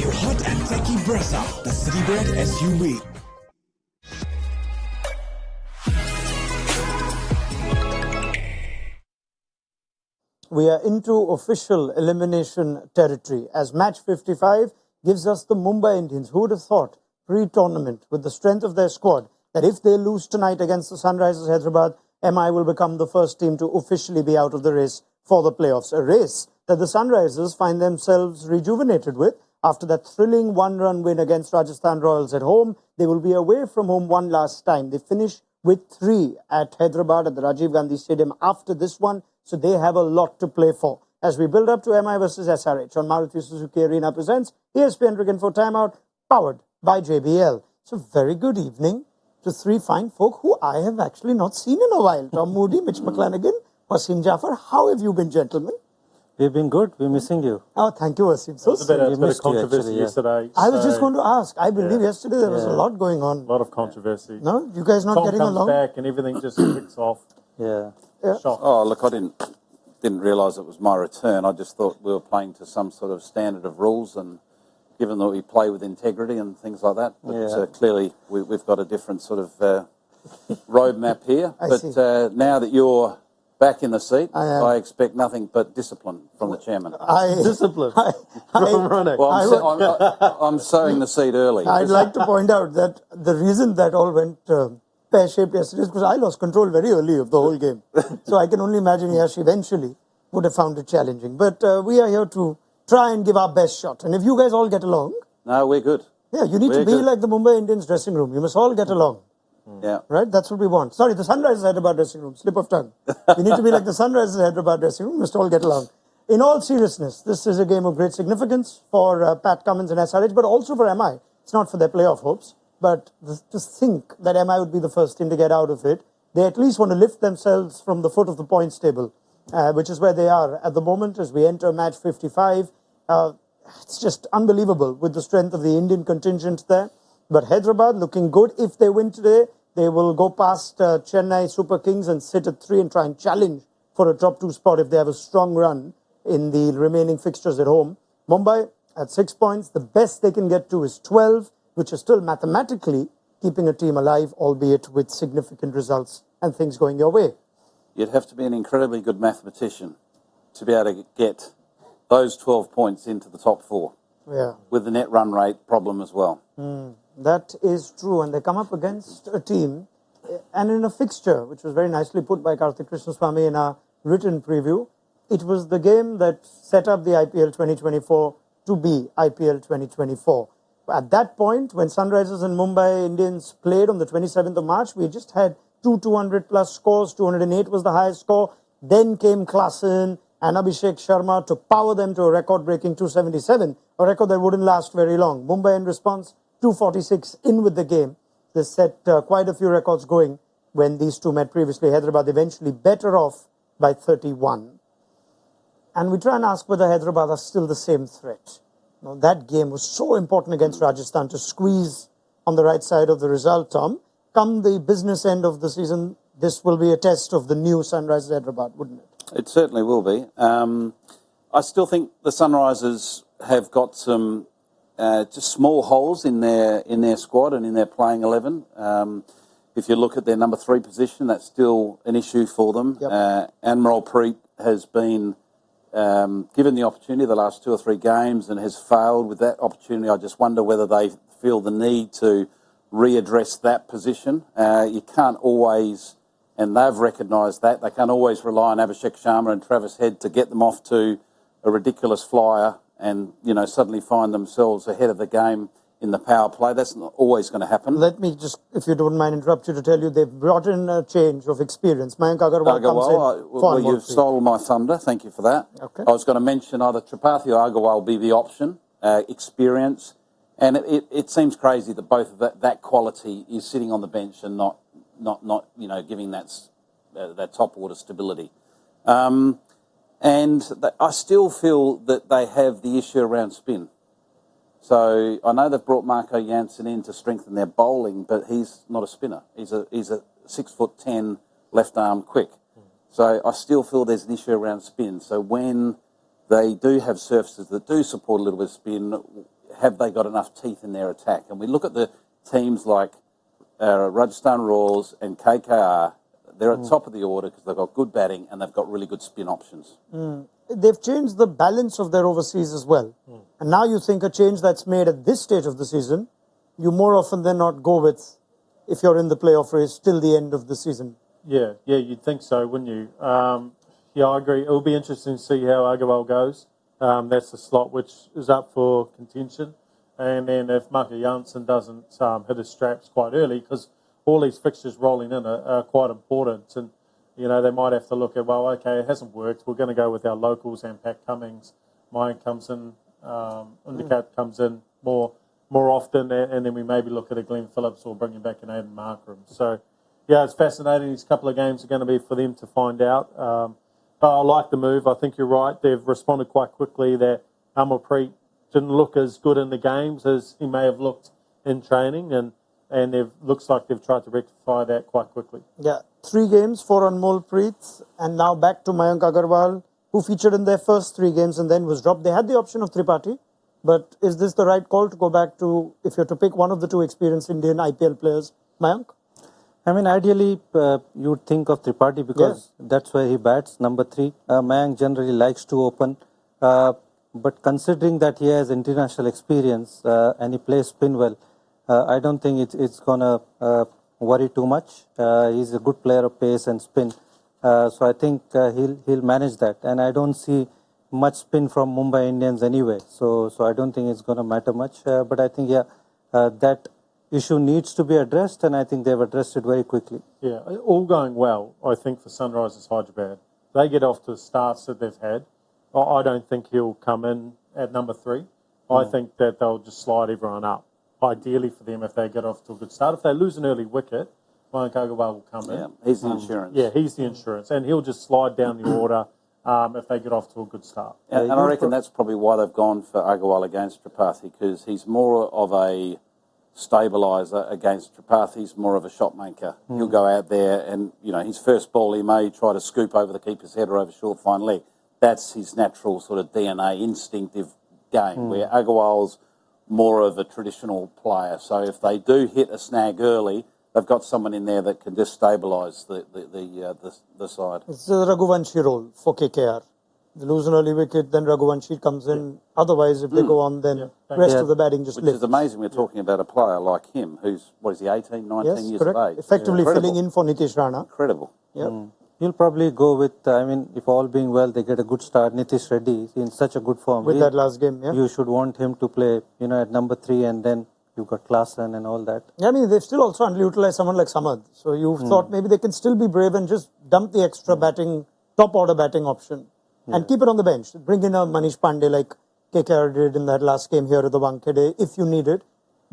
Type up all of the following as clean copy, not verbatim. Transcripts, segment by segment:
new hot and techy Brezza, the City Bred SUV. We are into official elimination territory as match 55 gives us the Mumbai Indians. Who would have thought pre-tournament with the strength of their squad that if they lose tonight against the Sunrisers Hyderabad, MI will become the first team to officially be out of the race for the playoffs. A race that the Sunrisers find themselves rejuvenated with after that thrilling one-run win against Rajasthan Royals at home. They will be away from home one last time. They finish with 3 at Hyderabad at the Rajiv Gandhi Stadium after this one. So they have a lot to play for. As we build up to MI versus SRH on Maruti Suzuki Arena presents ESPN Cricket for Timeout, powered by JBL. So very good evening to 3 fine folk who I have actually not seen in a while. Tom Moody, Mitch McClenaghan, Wasim Jaffer. How have you been, gentlemen? We've been good. We're missing you. Oh, thank you, Wasim. So There was a bit of controversy yesterday. I was just going to ask. I believe yesterday there was a lot going on. A lot of controversy. No? You guys not Tom getting comes along? back and everything just clicks off. Yeah. Shock. Oh, look, I didn't realise it was my return. I just thought we were playing to some sort of standard of rules, and given that we play with integrity and things like that, but clearly we've got a different sort of roadmap here. But now that you're back in the seat, I expect nothing but discipline from the chairman. Discipline from Raunak. Well, I'm sowing the seed early. I'd like to point out that the reason that all went pear-shaped yesterday is because I lost control very early of the whole game. So I can only imagine Yash eventually would have found it challenging. But we are here to try and give our best shot. And if you guys all get along... No, we're good. Yeah, you need to be like the Mumbai Indians dressing room. You must all get along. Yeah. Right? That's what we want. Sorry, the Sunrisers Hyderabad dressing room. Slip of tongue. You need to be like the Sunrisers Hyderabad dressing room. You must all get along. In all seriousness, this is a game of great significance for Pat Cummins and SRH, but also for MI. It's not for their playoff hopes. But to think that MI would be the first team to get out of it, they at least want to lift themselves from the foot of the points table, which is where they are at the moment as we enter match 55. It's just unbelievable with the strength of the Indian contingent there. But Hyderabad looking good. If they win today, they will go past Chennai Super Kings and sit at 3 and try and challenge for a top 2 spot if they have a strong run in the remaining fixtures at home. Mumbai at 6 points. The best they can get to is 12, which is still mathematically keeping a team alive, albeit with significant results and things going your way. You'd have to be an incredibly good mathematician to be able to get those 12 points into the top 4. Yeah. With the net run rate problem as well. That is true. And they come up against a team and in a fixture, which was very nicely put by Karthik Krishnaswamy in our written preview. It was the game that set up the IPL 2024 to be IPL 2024. At that point, when Sunrisers and Mumbai Indians played on the 27th of March, we just had 200-plus scores. 208 was the highest score. Then came Klassen and Abhishek Sharma to power them to a record-breaking 277, a record that wouldn't last very long. Mumbai, in response, 246 in with the game. They set quite a few records going when these two met previously. Hyderabad eventually better off by 31. And we try and ask whether Hyderabad are still the same threat. Now, that game was so important against Rajasthan to squeeze on the right side of the result, Tom. Come the business end of the season, this will be a test of the new Sunrisers Hyderabad, wouldn't it? It certainly will be. I still think the Sunrisers have got some just small holes in their squad and in their playing 11. If you look at their number 3 position, that's still an issue for them. Yep. Admiral Preet has been given the opportunity the last 2 or 3 games and has failed with that opportunity. I just wonder whether they feel the need to readdress that position. You can't always, and they've recognised that, they can't always rely on Abhishek Sharma and Travis Head to get them off to a ridiculous flyer and, suddenly find themselves ahead of the game in the power play. That's not always going to happen. Let me just, if you don't mind, interrupt you to tell you they've brought in a change of experience. Mayank Agarwal comes in. Well, you've stolen my thunder. Thank you for that. Okay. I was going to mention either Tripathi or Agarwal will be the option, experience. And it seems crazy that both of that quality is sitting on the bench and not giving that top order stability. And I still feel that they have the issue around spin. So I know they've brought Marco Jansen in to strengthen their bowling, but he's not a spinner. He's a 6'10" left arm quick. So I still feel there's an issue around spin. So when they do have surfaces that do support a little bit of spin, have they got enough teeth in their attack? And we look at the teams like Rajasthan Royals and KKR. They're at the top of the order because they've got good batting and they've got really good spin options. They've changed the balance of their overseas as well. And now you think a change that's made at this stage of the season, you more often than not go with, if you're in the playoff race, till the end of the season. Yeah, you'd think so, wouldn't you? Yeah, I agree. It'll be interesting to see how Agarwal goes. That's the slot which is up for contention. And then if Marco Janssen doesn't hit his straps quite early, because all these fixtures rolling in are quite important. And, you know, they might have to look at, well, okay, it hasn't worked. We're going to go with our locals and Pat Cummings. Mine comes in, Undikat comes in more often, and then we maybe look at a Glenn Phillips or bring him back in Aidan Markram. So, yeah, it's fascinating. These couple of games are going to be for them to find out. But I like the move. I think you're right. They've responded quite quickly that Amarpreet didn't look as good in the games as he may have looked in training, and looks like they've tried to rectify that quite quickly. Yeah, 3 games for Anmol Preet, and now back to Mayank Agarwal, who featured in their first 3 games and then was dropped. They had the option of Tripathi, but is this the right call to go back to, if you're to pick one of the 2 experienced Indian IPL players, Mayank? I mean, ideally, you'd think of Tripathi because that's where he bats, number 3. Mayank generally likes to open, but considering that he has international experience and he plays spin well, I don't think it's going to worry too much. He's a good player of pace and spin. So I think he'll manage that. And I don't see much spin from Mumbai Indians anyway. So I don't think it's going to matter much. But I think, that issue needs to be addressed, and I think they've addressed it very quickly. Yeah, all going well, I think, for Sunrisers Hyderabad. They get off to the starts that they've had. I don't think he'll come in at number 3. I think that they'll just slide everyone up. Ideally for them, if they get off to a good start. If they lose an early wicket, Mayank Agarwal will come in. Yeah, he's the insurance. Yeah, he's the insurance. And he'll just slide down the order if they get off to a good start. And I reckon that's probably why they've gone for Agarwal against Tripathi, because he's more of a stabiliser against Tripathi. He's more of a shot maker. He'll go out there and, you know, his first ball he may try to scoop over the keeper's head or over short fine leg. That's his natural sort of DNA, instinctive game, where Agarwal's more of a traditional player. So if they do hit a snag early, they've got someone in there that can just stabilise the side. It's the Raghuvanshi role for KKR. They lose an early wicket, then Raghuvanshi comes in. Otherwise, if they go on, then rest of the batting just Which lifts. is amazing. We're talking about a player like him who's, 18, 19 years correct. of age. Effectively Incredible. filling in for Nitish Rana. Incredible. Yep. He'll probably go with, if all being well, they get a good start. Nitish Reddy in such a good form. With that last game, You should want him to play, at number 3, and then you've got Klaasen and all that. Yeah, I mean, they've still also underutilized someone like Samad. So you thought maybe they can still be brave and just dump the extra batting, top order batting option and keep it on the bench. Bring in a Manish Pandey like KKR did in that last game here at the Wankhede if you need it.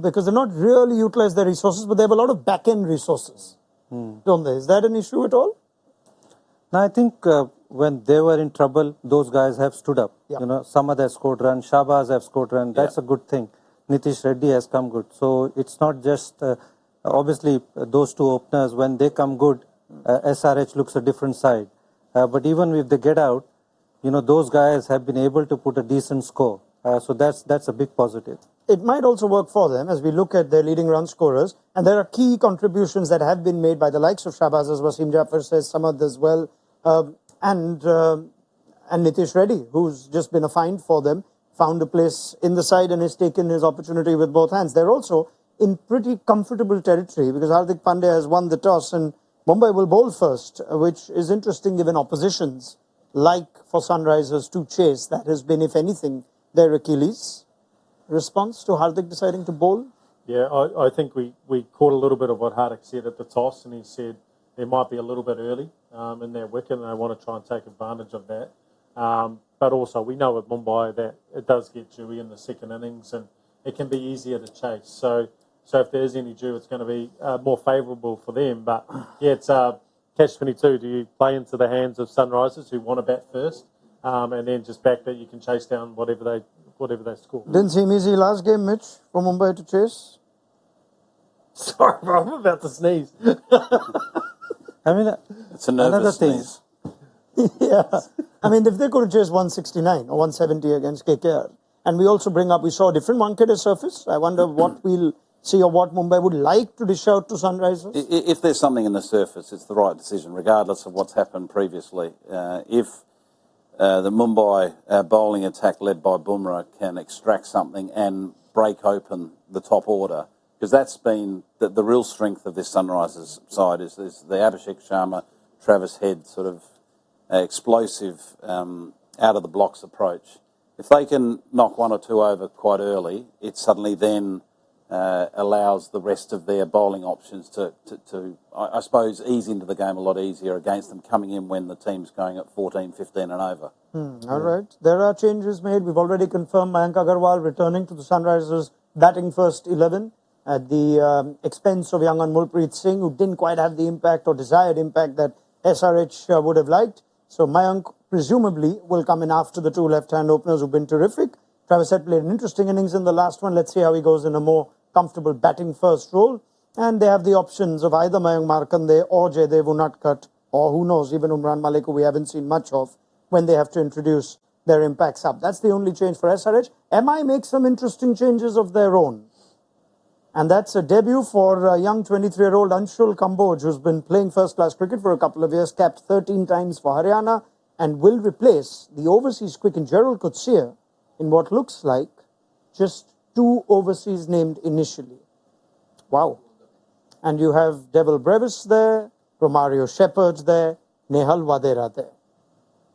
Because they're not really utilized their resources, but they have a lot of back-end resources, don't they? Is that an issue at all? Now, I think when they were in trouble, those guys have stood up. Yeah. Samad has scored run, Shahbaz have scored run. That's a good thing. Nitish Reddy has come good. So it's not just, obviously, those 2 openers, when they come good, SRH looks a different side. But even if they get out, those guys have been able to put a decent score. So that's a big positive. It might also work for them as we look at their leading run scorers. And there are key contributions that have been made by the likes of Shahbaz, as Wasim Jaffer says, Samad as well, and Nitish Reddy, who's just been a find for them, found a place in the side and has taken his opportunity with both hands. They're also in pretty comfortable territory because Hardik Pandya has won the toss and Mumbai will bowl first, which is interesting given oppositions like for Sunrisers to chase. That has been, if anything, their Achilles. Response to Hardik deciding to bowl? Yeah, I think we caught a little bit of what Hardik said at the toss, and he said they might be a little bit early in their wicket, and they want to try and take advantage of that. But also, we know at Mumbai that it does get dewy in the second innings, and it can be easier to chase. So if there is any dew, it's going to be more favourable for them. But yeah, it's catch-22. Do you play into the hands of Sunrisers who want to bat first, and then just back that you can chase down whatever they score? Didn't seem easy last game, Mitch, for Mumbai to chase. Sorry, bro, I'm about to sneeze. I mean, It's a nervous another thing. sneeze. Yeah. I mean, if they could have chased 169 or 170 against KKR, And we also bring up, we saw a different Wankhede surface. I wonder what we'll see or what Mumbai would like to dish out to Sunrisers. If there's something in the surface, it's the right decision, regardless of what's happened previously. If the Mumbai bowling attack led by Bumrah can extract something and break open the top order, because that's been the real strength of this Sunrisers side is the Abhishek Sharma, Travis Head sort of explosive out of the blocks approach. If they can knock one or two over quite early, it suddenly then allows the rest of their bowling options to, I suppose, ease into the game a lot easier against them coming in when the team's going at 14, 15 and over. All right. There are changes made. We've already confirmed Mayank Agarwal returning to the Sunrisers batting first 11 at the expense of young Mulpreet Singh, who didn't quite have the impact or desired impact that SRH would have liked. So Mayank presumably will come in after the two left-hand openers who've been terrific. Travis Head played an interesting innings in the last one. Let's see how he goes in a more comfortable batting first role. And they have the options of either Mayank Markande or Jaydev Unadkat, or who knows, even Umran Malik, who we haven't seen much of, when they have to introduce their impacts up. That's the only change for SRH. MI make some interesting changes of their own. And that's a debut for young 23-year-old Anshul Kamboj, who's been playing first-class cricket for a couple of years, capped 13 times for Haryana, and will replace the overseas quick Gerald Coetzee in what looks like just two overseas named initially. Wow. And you have Devil Brevis there, Romario Shepherd there, Nehal Vadera there.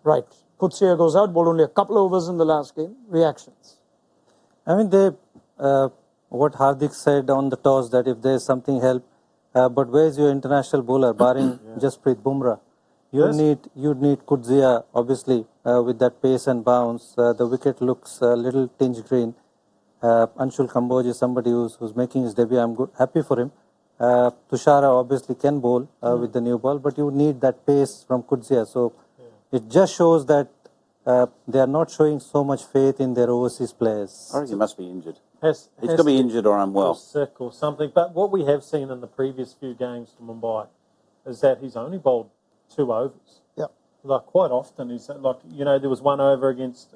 Right. Coetzee goes out, bowled only a couple overs in the last game. Reactions? I mean, what Hardik said on the toss, that if there's something help, but where's your international bowler, barring Jasprit Bumrah? You'd need Coetzee, obviously, with that pace and bounce. The wicket looks a little tinge green. Anshul Kamboj is somebody who's making his debut. I'm happy for him. Tushara obviously can bowl with the new ball, but you need that pace from Coetzee. So it just shows that they are not showing so much faith in their overseas players. I think he must be injured. He's got to be injured or unwell. Or sick or something. But what we have seen in the previous few games for Mumbai is that he's only bowled 2 overs. Yeah. Like quite often, he's like, there was 1 over against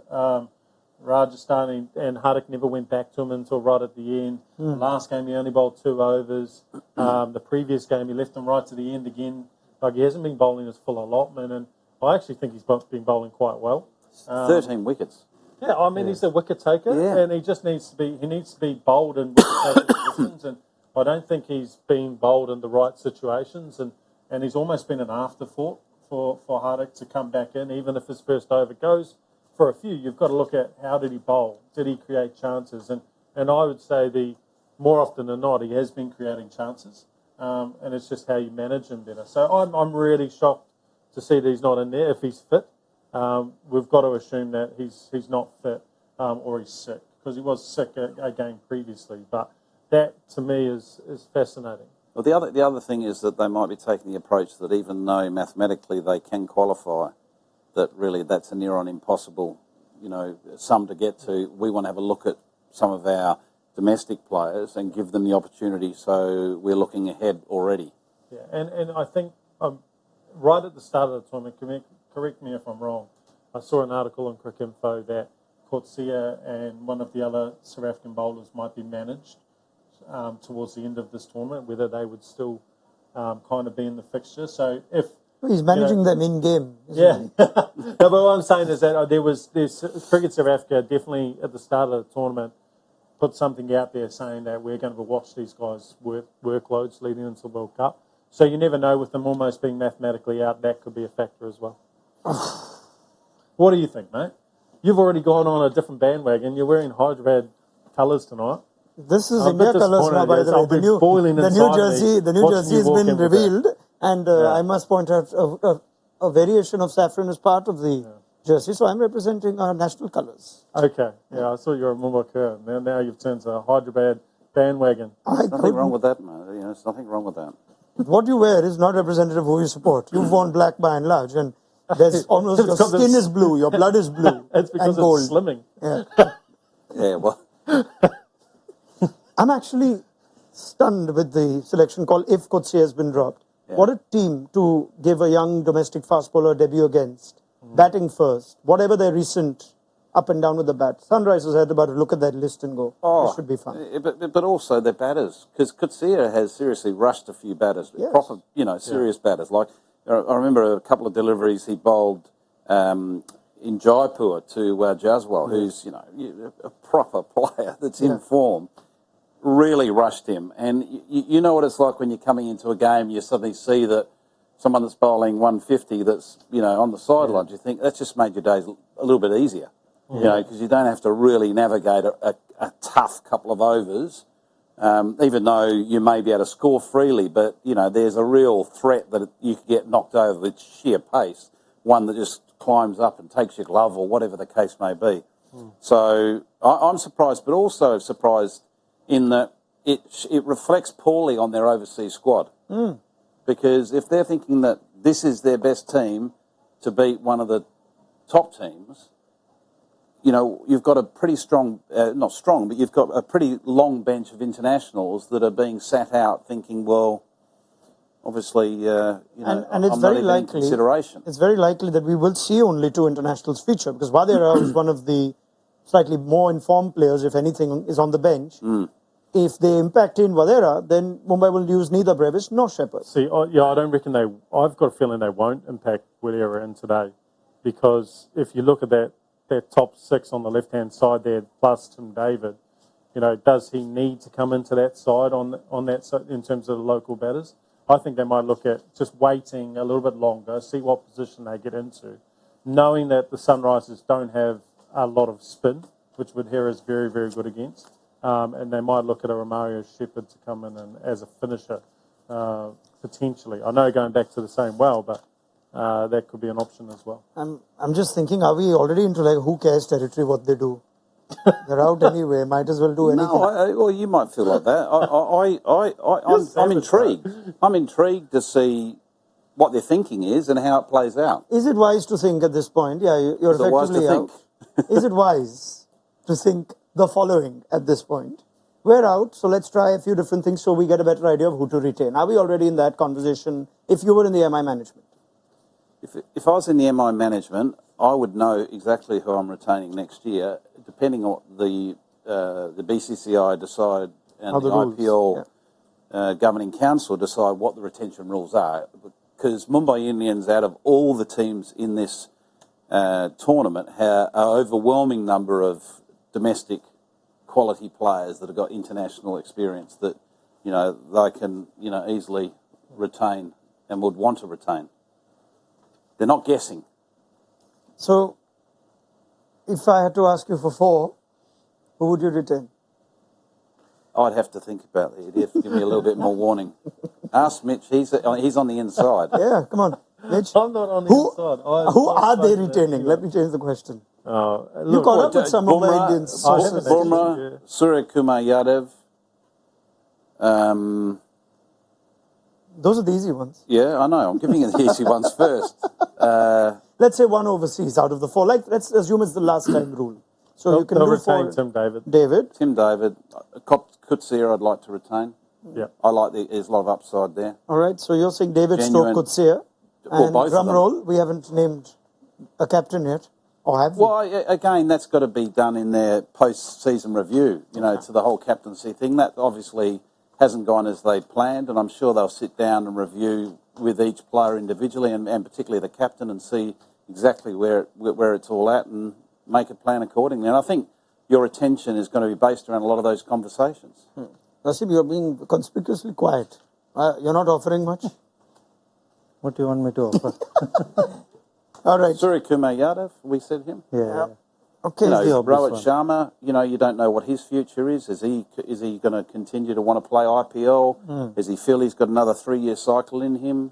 Rajasthan and Hardik never went back to him until right at the end. The last game he only bowled 2 overs. The previous game he left him right to the end again. Like he hasn't been bowling his full allotment, and I actually think he's been bowling quite well. 13 wickets. Yeah, I mean he's a wicket taker, and he just needs to be bowled in wicket taking positions, and I don't think he's been bowled in the right situations, and he's almost been an afterthought for Hardik to come back in, even if his first over goes for a few. You've got to look at how did he bowl, did he create chances, and I would say more often than not he has been creating chances, and it's just how you manage him better. So I'm really shocked to see that he's not in there. If he's fit, we've got to assume that he's not fit or he's sick, because he was sick a game previously. But that to me is fascinating. Well, the other thing is that they might be taking the approach that even though mathematically they can qualify, that really that's a near on impossible, sum to get to. We want to have a look at some of our domestic players and give them the opportunity. So we're looking ahead already. Yeah, and I think right at the start of the tournament, correct me if I'm wrong, I saw an article on Cricinfo that Coetzee and one of the other South African bowlers might be managed towards the end of this tournament, whether they would still kind of be in the fixture. So if he's managing them in game. Yeah. No, but what I'm saying is that there's Cricket South Africa definitely at the start of the tournament put something out there saying that we're going to watch these guys' workloads leading into the World Cup. So you never know, with them almost being mathematically out, that could be a factor as well. What do you think, mate? You've already gone on a different bandwagon. You're wearing Hyderabad colours tonight. This is India colours now, by the way. The new jersey has been revealed, and I must point out a variation of saffron is part of the jersey, so I'm representing our national colours. Okay, yeah, I saw you're a Mumbai. Now you've turned to a Hyderabad bandwagon. There's nothing wrong with that, man. There's nothing wrong with that. What you wear is not representative of who you support. You've worn black by and large, and there's almost your skin is blue, your blood is blue, it's because and gold. It's slimming. Yeah. Yeah, well. I'm actually stunned with the selection call if Coetzee has been dropped. Yeah. What a team to give a young domestic fast bowler debut against. Batting first, whatever their recent up and down with the bat. Sunrisers Hyderabad to look at that list and go, this should be fun. But also their batters, because Coetzee has seriously rushed a few batters, Yes. proper, serious batters. Like I remember a couple of deliveries he bowled in Jaipur to Jaswal, who's a proper player that's in form. Really rushed him, and you know what it's like when you're coming into a game, you suddenly see that someone that's bowling 150 that's on the sidelines. You think that's just made your days a little bit easier, because you don't have to really navigate a tough couple of overs, even though you may be able to score freely. But there's a real threat that you could get knocked over with sheer pace, one that just climbs up and takes your glove or whatever the case may be. So I'm surprised, but also surprised in that it reflects poorly on their overseas squad. Because if they're thinking that this is their best team to beat one of the top teams, you've got a pretty strong, not strong, but you've got a pretty long bench of internationals that are being sat out thinking, well, obviously, and it's I'm very not even in likely, consideration. It's very likely that we will see only 2 internationals feature, because Vadera is one of the slightly more informed players, if anything, is on the bench. If they impact in Vadera, then Mumbai will use neither Brevis nor Shepherd. See, I don't reckon I've got a feeling they won't impact Vadera in today, because if you look at that top 6 on the left-hand side there, plus Tim David, does he need to come into that side on that side in terms of the local batters? I think they might look at just waiting a little bit longer, see what position they get into, knowing that the Sunrisers don't have a lot of spin, which Vadera is very, very good against. And they might look at a Romario Shepherd to come in and as a finisher, potentially. I know going back to the same well, but that could be an option as well. I'm just thinking, are we already into who cares territory what they do? They're out anyway, might as well do anything. No, well, you might feel like that. I'm intrigued. I'm intrigued to see what their thinking is and how it plays out. Is it wise to think at this point? Yeah, you're Is it wise effectively to out. think? Is it wise to think the following at this point? We're out, so let's try a few different things so we get a better idea of who to retain. Are we already in that conversation if you were in the MI management? If I was in the MI management, I would know exactly who I'm retaining next year, depending on what the BCCI decide and the IPL governing council decide what the retention rules are. Because Mumbai Indians, out of all the teams in this tournament, have an overwhelming number of domestic quality players that have got international experience that they can easily retain and would want to retain. They're not guessing. So, if I had to ask you for 4, who would you retain? I'd have to think about it. You'd have to give me a little bit more warning. Ask Mitch. He's on the inside. Yeah, come on, Mitch. I'm not on the inside. Who are they retaining? Let me change the question. You caught up with some of the Indian sources. Bumrah, Surya Kumar Yadav. Those are the easy ones. Yeah, I know. I'm giving you the easy ones first. Let's say 1 overseas out of the 4. Let's assume it's the last time rule. So you can do retain 4. Tim David. Tim David. Coetzee I'd like to retain. Yeah. I like there's a lot of upside there. All right, so you're saying David Genuine. Coetzee. And both of drum them. roll, we haven't named a captain yet. Or have we? Well, again, that's got to be done in their post-season review, to the whole captaincy thing. That obviously hasn't gone as they planned, and I'm sure they'll sit down and review with each player individually and particularly the captain and see exactly where it's all at and make a plan accordingly. And I think your attention is going to be based around a lot of those conversations. Rasim, you're being conspicuously quiet. You're not offering much? What do you want me to offer? All right. Surya Kumar Yadav, we said him. Yeah. Okay. Rohit Sharma, you don't know what his future is. Is he going to continue to want to play IPL? Does he feel he's got another 3-year cycle in him?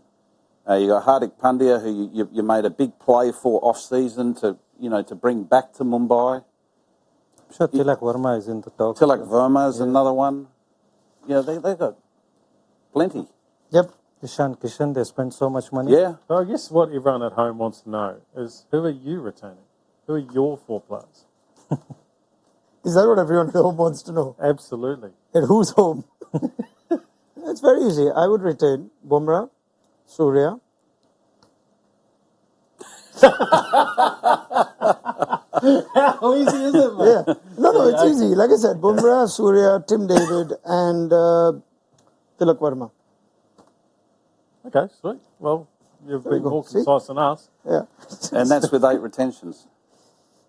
You got Hardik Pandya, who you made a big play for off-season to bring back to Mumbai. I'm sure Tilak Verma is in the talk. Tilak Verma is another one. They've got plenty. Yep. Kishan, they spend so much money. Yeah. So I guess what everyone at home wants to know is, who are you retaining? Who are your 4 players? Is that what everyone at home wants to know? Absolutely. And who's home? It's very easy. I would retain Bumrah, Surya. How easy is it, man? Yeah. No, it's easy. Like I said, Bumrah, Surya, Tim David, and Tilak Verma. Okay, sweet. Well, you've There you been go. more See? concise than us. Yeah. And that's with 8 retentions.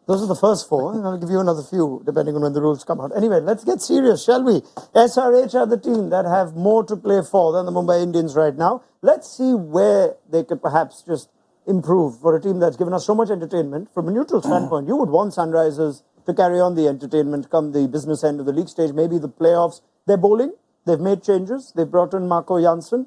Those are the first 4, and I'll give you another few depending on when the rules come out. Anyway, let's get serious, shall we? SRH are the team that have more to play for than the Mumbai Indians right now. Let's see where they could perhaps just improve for a team that's given us so much entertainment. From a neutral standpoint, you would want Sunrisers to carry on the entertainment come the business end of the league stage, maybe the playoffs. They're bowling. They've made changes. They've brought in Marco Janssen.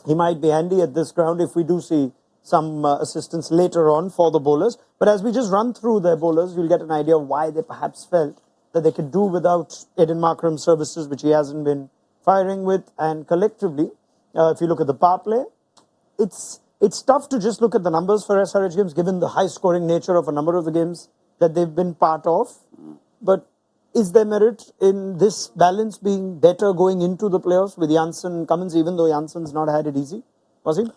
He might be handy at this ground if we do see some assistance later on for the bowlers. But as we just run through their bowlers, you'll get an idea of why they perhaps felt that they could do without Aiden Markram's services, which he hasn't been firing with. And collectively, if you look at the power play, it's tough to just look at the numbers for SRH games, given the high-scoring nature of a number of the games that they've been part of. But is there merit in this balance being better going into the playoffs with Janssen and Cummins, even though Janssen's not had it easy? Wasim?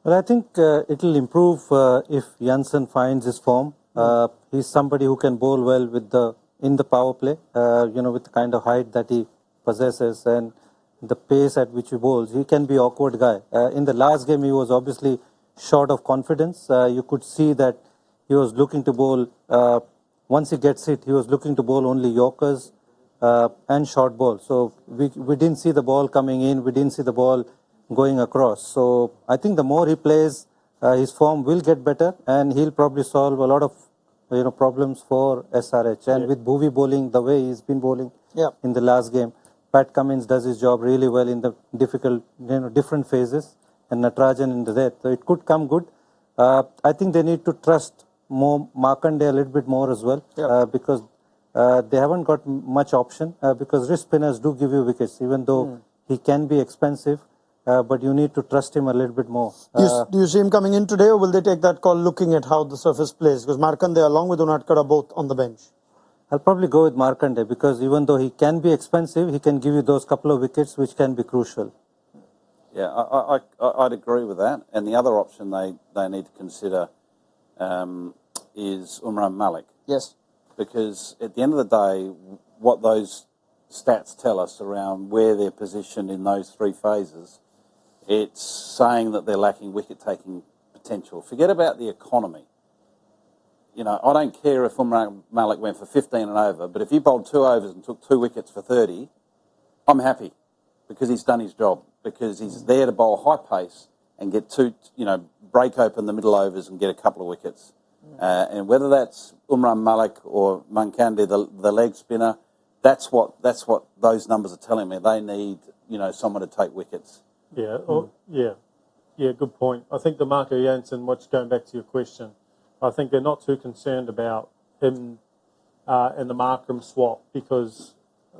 Well, I think it will improve if Janssen finds his form. He's somebody who can bowl well in the power play, with the kind of height that he possesses and the pace at which he bowls. He can be an awkward guy. In the last game, he was obviously short of confidence. You could see that he was looking to bowl, once he gets hit, he was looking to bowl only Yorkers and short ball. So we didn't see the ball coming in. We didn't see the ball going across. So I think the more he plays, his form will get better, and he'll probably solve a lot of problems for SRH. And with Bhuvi bowling the way he's been bowling in the last game, Pat Cummins does his job really well in the difficult, different phases, and Natarajan in the death. So it could come good. I think they need to trust more Markande a little bit more as well, because they haven't got much option, because wrist spinners do give you wickets, even though he can be expensive. But you need to trust him a little bit more. Do you see him coming in today, or will they take that call looking at how the surface plays? Because Markande along with Unatkar are both on the bench. I'll probably go with Markande, because even though he can be expensive, he can give you those couple of wickets which can be crucial. Yeah, I'd agree with that. And the other option they need to consider is Umran Malik. Yes. Because at the end of the day, what those stats tell us around where they're positioned in those 3 phases, it's saying that they're lacking wicket-taking potential. Forget about the economy. I don't care if Umran Malik went for 15 and over, but if he bowled 2 overs and took 2 wickets for 30, I'm happy, because he's done his job, because he's there to bowl high pace and get 2, break open the middle overs and get a couple of wickets. And whether that's Umran Malik or Mankande, the leg spinner, that's what those numbers are telling me. They need, someone to take wickets. Yeah, good point. I think the Marco Janssen, going back to your question, I think they're not too concerned about him and the Markram swap, because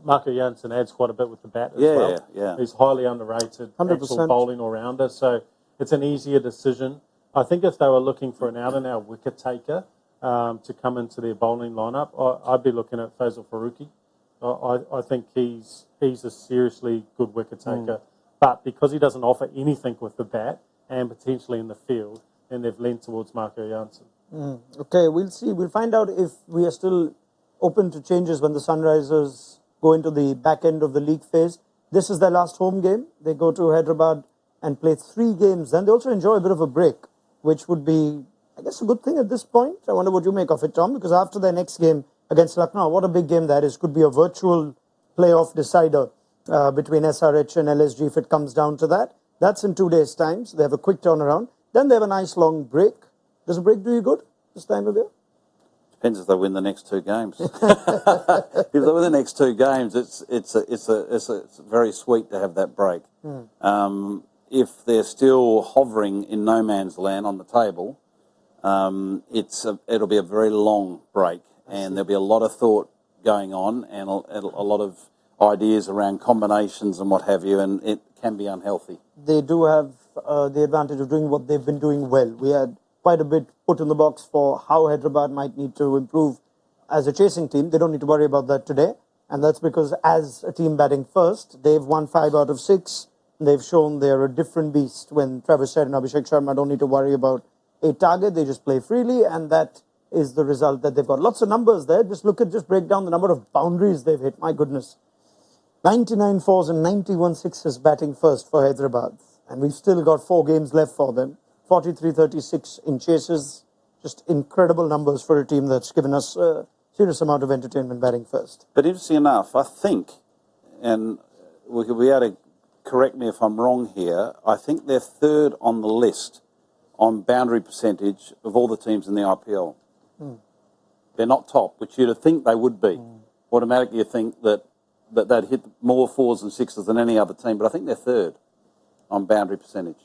Marco Janssen adds quite a bit with the bat as well. Yeah. He's highly underrated, 100%. actual bowling all-rounder, so it's an easier decision. I think if they were looking for an out-and-out wicket taker to come into their bowling lineup, I'd be looking at Faisal Farooqi. I think he's a seriously good wicket taker, but because he doesn't offer anything with the bat and potentially in the field, then they've leaned towards Marco Janssen. Okay, we'll see. We'll find out if we are still open to changes when the Sunrisers go into the back end of the league phase. This is their last home game. They go to Hyderabad and play 3 games. Then they also enjoy a bit of a break, which would be, I guess, a good thing at this point. I wonder what you make of it, Tom, because after their next game against Lucknow, what a big game that is. Could be a virtual playoff decider between SRH and LSG if it comes down to that. That's in 2 days' time, so they have a quick turnaround. Then they have a nice long break. Does a break do you good this time of year? Depends if they win the next 2 games. If they win the next 2 games, it's very sweet to have that break. If they're still hovering in no man's land on the table, it'll be a very long break, and there'll be a lot of thought going on and a lot of ideas around combinations and what have you, and it can be unhealthy. They do have the advantage of doing what they've been doing well. We had quite a bit put in the box for how Hyderabad might need to improve as a chasing team. They don't need to worry about that today, and that's because as a team batting first, they've won 5 out of 6. They've shown they're a different beast when Travis Head and Abhishek Sharma don't need to worry about a target. They just play freely, and that is the result that they've got. Lots of numbers there. Just break down the number of boundaries they've hit. My goodness. 99 fours and 91 sixes batting first for Hyderabad. And we've still got 4 games left for them. 43-36 in chases. Just incredible numbers for a team that's given us a serious amount of entertainment batting first. But interesting enough, I think, and we could be able to correct me if I'm wrong here, I think they're third on the list on boundary percentage of all the teams in the IPL. They're not top, which you'd think they would be. Automatically you think that they'd hit more 4s and 6s than any other team, but I think they're third on boundary percentage.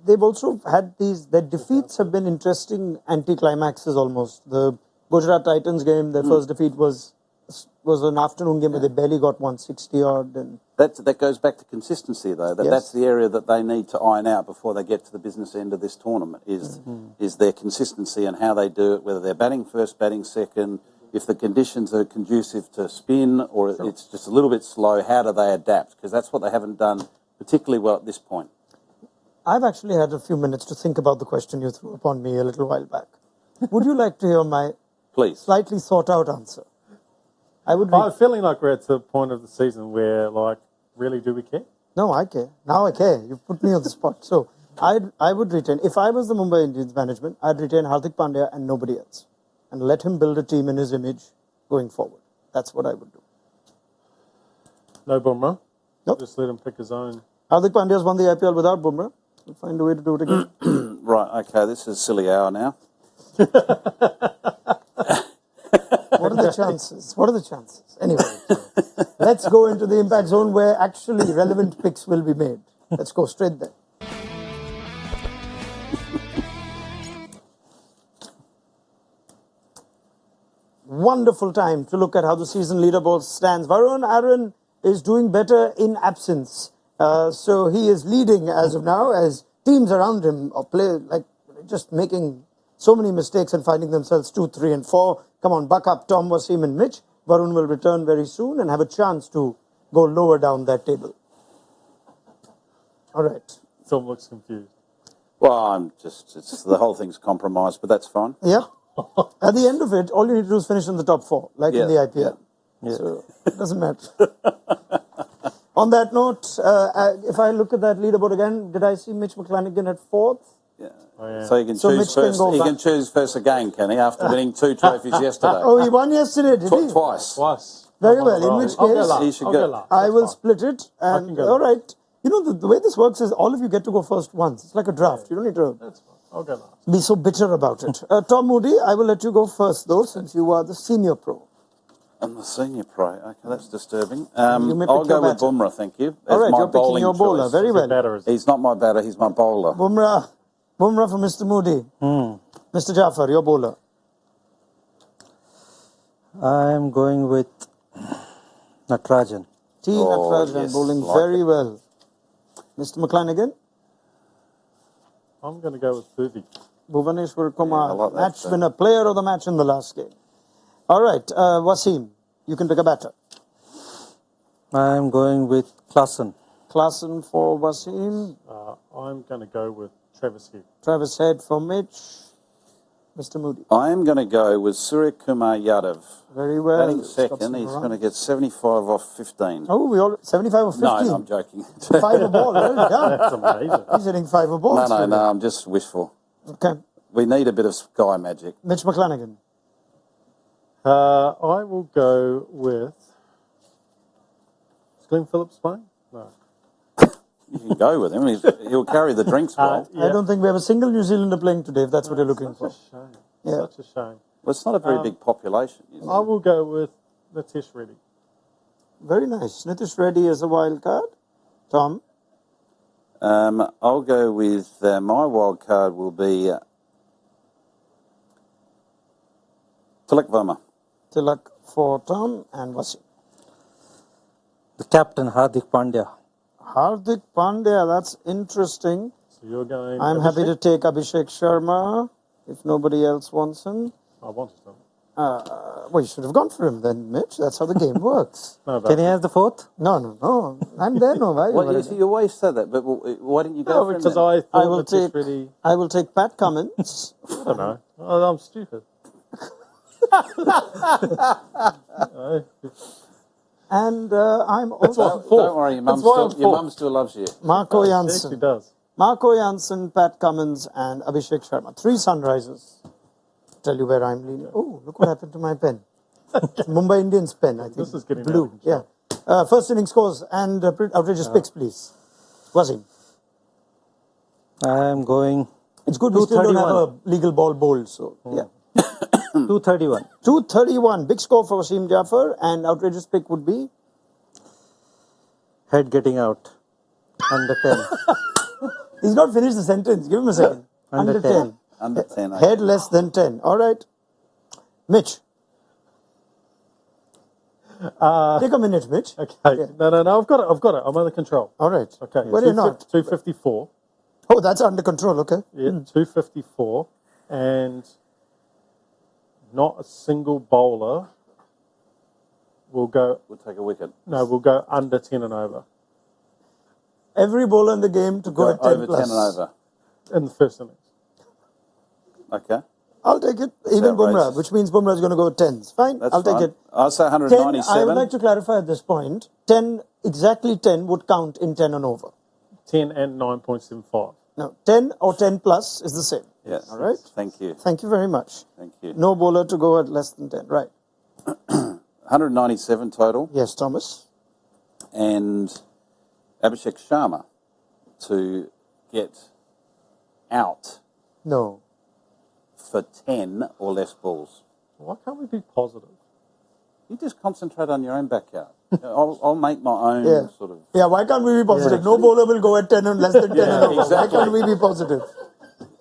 They've also had their defeats have been interesting anticlimaxes almost. The Gujarat Titans game, their first defeat was an afternoon game where they barely got 160 odd. And that goes back to consistency, though. That's the area that they need to iron out before they get to the business end of this tournament, is their consistency and how they do it, whether they're batting first, batting second, if the conditions are conducive to spin or it's just a little bit slow, how do they adapt? Because that's what they haven't done particularly well at this point. I've actually had a few minutes to think about the question you threw upon me a little while back. Would you like to hear my slightly thought-out answer? I'm feeling like we're at the point of the season where, like, really, do we care? No, I care. Now I care. You've put me on the spot. So I would retain, if I was the Mumbai Indians management, I'd retain Hardik Pandya and nobody else, and let him build a team in his image going forward. That's what I would do. No Bumrah? Nope. Just let him pick his own. Hardik Pandya's won the IPL without Bumrah. We'll find a way to do it again. Right, okay, this is silly hour now. What are the chances? What are the chances? Anyway, let's go into the impact zone where actually relevant picks will be made. Let's go straight there. Wonderful time to look at how the season leaderboard stands. Varun Aaron is doing better in absence. So he is leading as of now, as teams around him are just making so many mistakes and finding themselves 2, 3 and 4. Come on, buck up Tom, Wasim and Mitch. Varun will return very soon and have a chance to go lower down that table. All right. Tom looks confused. Well, the whole thing's compromised, but that's fine. Yeah. At the end of it, all you need to do is finish in the top 4, like in the IPL. Yeah. So it doesn't matter. On that note, if I look at that leaderboard again, did I see Mitch McClenaghan at 4th? Yeah. Oh, yeah. So he can choose first. He can choose first again, can he? After winning 2 trophies yesterday. Oh, he won yesterday, did he? Twice. Very well. In which case, he should go. I will split it. And all right. You know, the way this works is all of you get to go first once. It's like a draft. You don't need to I'll go last. be so bitter about it. Tom Moody, I will let you go first, though, since you are the senior pro. I'm the senior pro. Okay, that's disturbing. You may pick I'll go your with batter. Bumrah, thank you. All right, my you're picking bowling your bowler. choice. Very well. He's not my batter, he's my bowler. Bumrah for Mr. Moody. Mr. Jaffer, your bowler. I'm going with Natarajan. Natarajan yes, bowling like very it. well. Mr. McClenaghan. I'm going to go with Bhuvi. Bhuvaneshwar Kumar, I like that, match winner, player of the match in the last game. All right, Wasim, you can pick a batter. I'm going with Klaasen. Klaasen for Wasim. I'm going to go with Travis Head. Travis Head for Mitch. Mr. Moody. I am going to go with Surya Kumar Yadav. Very well. Batting second, he's going to get 75 off 15. Oh, we all 75 or 15? No, I'm joking. 5 a ball, well done. That's amazing. He's hitting 5 a ball. No, I'm just wishful. Okay. We need a bit of sky magic. Mitch McClenaghan. I will go with... Is Glenn Phillips playing? No. You can go with him. He'll carry the drinks well. I don't think we have a single New Zealander playing today, if that's what you're looking for. Such a shame. Yeah. Such a shame. Well, it's not a very big population. Is it? I will go with Nitesh Reddy. Very nice. Nitish Reddy as a wild card. Tom. I'll go with my wild card will be Tilak Verma. Tilak for Tom and Wasim. The captain, Hardik Pandya. Hardik Pandya, that's interesting. So you're going... I'm happy to take Abhishek Sharma if nobody else wants him. I wanted him. Well, you should have gone for him then, Mitch. That's how the game works. No, Can he have the 4th? No. I'm there, no. Why? You always say that, but why didn't you go for him because then? I thought Nitesh Reddy... I will take Pat Cummins. I don't know. I'm stupid. And I'm also... Don't worry, your mum still loves you. Marco She Janssen. does. Marco Janssen, Pat Cummins, and Abhishek Sharma. 3 sunrises. Tell you where I'm leaning. Oh, look what happened to my pen. It's Mumbai Indians pen, I think. This is getting blue. out of control. Yeah. First inning scores and outrageous picks, please. Wasim. I am going It's good we still don't have 231. a legal ball bowled, so yeah. 231. 231. Big score for Wasim Jaffer, and outrageous pick would be? Head getting out. Under 10. He's not finished the sentence. Give him a second. Under 10. Under 10. Okay. Head less than 10. All right. Mitch. Take a minute, Mitch. Okay. Yeah. No. I've got it. I'm under control. All right. Okay. Well, you're not. 254. Oh, that's under control. Okay. Yeah, 254. And not a single bowler will go... We'll take a wicket. No, we'll go under 10 and over. Every bowler in the game to go at 10 over plus. 10 and over. In the first innings. Okay. I'll take it. Even Bumrah, outrageous. which means Bumrah is going to go 10s. Fine. That's I'll fine. take it. I'll say 10, 197. I would like to clarify at this point. 10, exactly 10 would count in 10 and over. 10 and 9.75. No, 10 or 10 plus is the same. Yes. All right. Thank you. Thank you very much. Thank you. No bowler to go at less than 10. Right. 197 total. Yes, Thomas. And Abhishek Sharma to get out No. for 10 or less balls. Why can't we be positive? You just concentrate on your own backyard. I'll make my own Yeah. sort of... Yeah, why can't we be positive? No bowler will go at 10 and less than 10 and over. exactly. Why can't we be positive?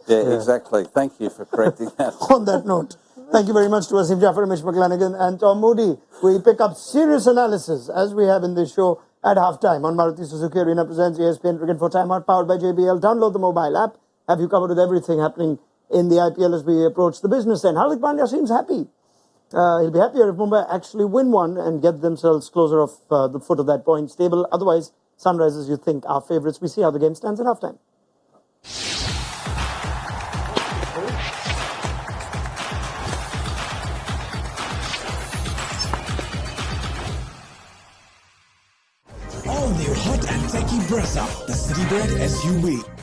Yeah, exactly. Thank you for correcting that. On that note, thank you very much to Wasim Jaffer, Mitch McClenaghan, and Tom Moody. We pick up serious analysis, as we have in this show, at halftime on Maruti Suzuki Arena presents ESPN Cricket for Timeout, powered by JBL. Download the mobile app. Have you covered with everything happening in the IPL as we approach the business end? Hardik Pandya seems happy. He'll be happier if Mumbai actually win one and get themselves closer off the foot of that point stable. Otherwise, Sunrisers, you think, are favourites. We see how the game stands at halftime. All new hot and techy Brezza, the Citybred SUV.